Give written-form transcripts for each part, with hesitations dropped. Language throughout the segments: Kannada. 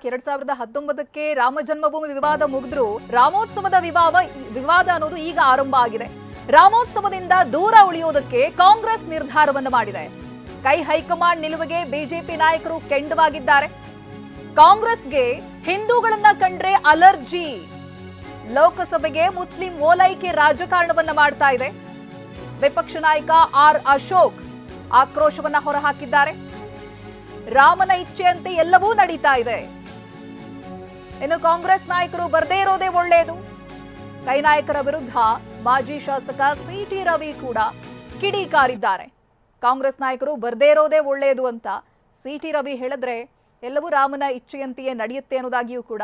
2019ಕ್ಕೆ ರಾಮ ಜನ್ಮಭೂಮಿ ವಿವಾದ ಮುಗಿದ್ರು ರಾಮೋತ್ಸವದ ವಿವಾದ ಅನ್ನೋದು ಈಗ ಆರಂಭ ಆಗಿದೆ. ರಾಮೋತ್ಸವದಿಂದ ದೂರ ಉಳಿಯೋದಕ್ಕೆ ಕಾಂಗ್ರೆಸ್ ನಿರ್ಧಾರವನ್ನು ಮಾಡಿದೆ. ಕೈ ಹೈಕಮಾಂಡ್ ನಿಲುವಿಗೆ ಬಿಜೆಪಿ ನಾಯಕರು ಕೆಂಡವಾಗಿದ್ದಾರೆ. ಕಾಂಗ್ರೆಸ್ಗೆ ಹಿಂದೂಗಳನ್ನ ಕಂಡ್ರೆ ಅಲರ್ಜಿ. ಲೋಕಸಭೆಗೆ ಮುಸ್ಲಿಂ ಓಲೈಕೆ ರಾಜಕಾರಣವನ್ನ ಮಾಡ್ತಾ ಇದೆ. ವಿಪಕ್ಷ ನಾಯಕ ಆರ್ ಅಶೋಕ್ ಆಕ್ರೋಶವನ್ನ ಹೊರಹಾಕಿದ್ದಾರೆ. ರಾಮನ ಇಚ್ಛೆಯಂತೆ ಎಲ್ಲವೂ ನಡೀತಾ ಇದೆ. ಇನ್ನು ಕಾಂಗ್ರೆಸ್ ನಾಯಕರು ಬರದೇ ಇರೋದೇ ಒಳ್ಳೆಯದು. ಕೈ ನಾಯಕರ ವಿರುದ್ಧ ಮಾಜಿ ಶಾಸಕ ಸಿಟಿ ರವಿ ಕೂಡ ಕಿಡಿಕಾರಿದ್ದಾರೆ. ಕಾಂಗ್ರೆಸ್ ನಾಯಕರು ಬರದೇ ಇರೋದೇ ಒಳ್ಳೆಯದು ಅಂತ ಸಿಟಿ ರವಿ ಹೇಳಿದ್ರೆ ಎಲ್ಲವೂ ರಾಮನ ಇಚ್ಛೆಯಂತೆಯೇ ನಡೆಯುತ್ತೆ ಅನ್ನೋದಾಗಿಯೂ ಕೂಡ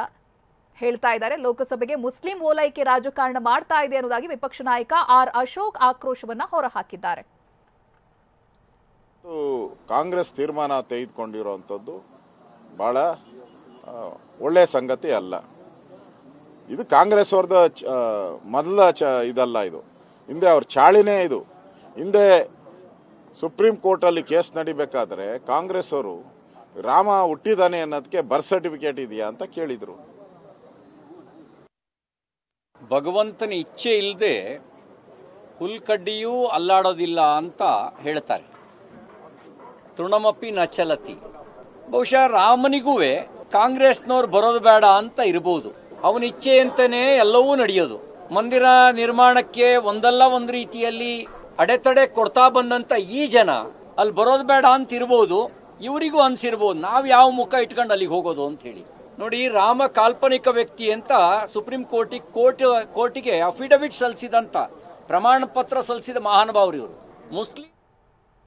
ಹೇಳ್ತಾ ಇದ್ದಾರೆ. ಲೋಕಸಭೆಗೆ ಮುಸ್ಲಿಂ ಓಲೈಕೆ ರಾಜಕಾರಣ ಮಾಡ್ತಾ ಇದೆ ಅನ್ನೋದಾಗಿ ವಿಪಕ್ಷ ನಾಯಕ ಆರ್ ಅಶೋಕ್ ಆಕ್ರೋಶವನ್ನ ಹೊರಹಾಕಿದ್ದಾರೆ. ಕಾಂಗ್ರೆಸ್ ತೀರ್ಮಾನ ತೆಗೆದುಕೊಂಡಿರುವಂಥದ್ದು ಬಹಳ ಒಳ್ಳೆಯ ಸಂಗತಿ ಅಲ್ಲ. ಇದು ಕಾಂಗ್ರೆಸ್ ಅವ್ರದ ಮೊದಲ ಇದಲ್ಲ, ಇದು ಹಿಂದೆ ಅವ್ರ ಚಾಳಿನೇ. ಇದು ಹಿಂದೆ ಸುಪ್ರೀಂ ಕೋರ್ಟ್ ಅಲ್ಲಿ ಕೇಸ್ ನಡಿಬೇಕಾದ್ರೆ ಕಾಂಗ್ರೆಸ್ ಅವರು ರಾಮ ಹುಟ್ಟಿದಾನೆ ಅನ್ನೋದಕ್ಕೆ ಬರ್ತ್ ಸರ್ಟಿಫಿಕೇಟ್ ಇದೆಯಾ ಅಂತ ಕೇಳಿದ್ರು. ಭಗವಂತನ ಇಚ್ಛೆ ಇಲ್ಲದೆ ಹುಲ್ಕಡ್ಡಿಯೂ ಅಲ್ಲಾಡೋದಿಲ್ಲ ಅಂತ ಹೇಳ್ತಾರೆ. ತೃಣಮಪಿ ನಚಲತಿ. ಬಹುಶಃ ರಾಮನಿಗೂ ಕಾಂಗ್ರೆಸ್ನವ್ರು ಬರೋದು ಬೇಡ ಅಂತ ಇರಬಹುದು. ಅವನ ಇಚ್ಛೆಯಂತೆಯೇ ಎಲ್ಲವೂ ನಡೆಯೋದು. ಮಂದಿರ ನಿರ್ಮಾಣಕ್ಕೆ ಒಂದಲ್ಲ ಒಂದು ರೀತಿಯಲ್ಲಿ ಅಡೆತಡೆ ಕೊಡ್ತಾ ಬಂದಂತ ಈ ಜನ ಅಲ್ಲಿ ಬರೋದು ಬೇಡ ಅಂತ ಇರಬಹುದು. ಇವರಿಗೂ ಅನ್ಸಿರ್ಬೋದು ನಾವ್ ಯಾವ ಮುಖ ಇಟ್ಕೊಂಡು ಅಲ್ಲಿಗೆ ಹೋಗೋದು ಅಂತ ಹೇಳಿ. ನೋಡಿ, ರಾಮ ಕಾಲ್ಪನಿಕ ವ್ಯಕ್ತಿ ಅಂತ ಸುಪ್ರೀಂ ಕೋರ್ಟಿಗೆ ಅಫಿಡವಿಟ್ ಸಲ್ಲಿಸಿದಂತ ಪ್ರಮಾಣ ಪತ್ರ ಸಲ್ಲಿಸಿದ ಮಹಾನುಭಾವರು ಇವರು. ಮುಸ್ಲಿಂ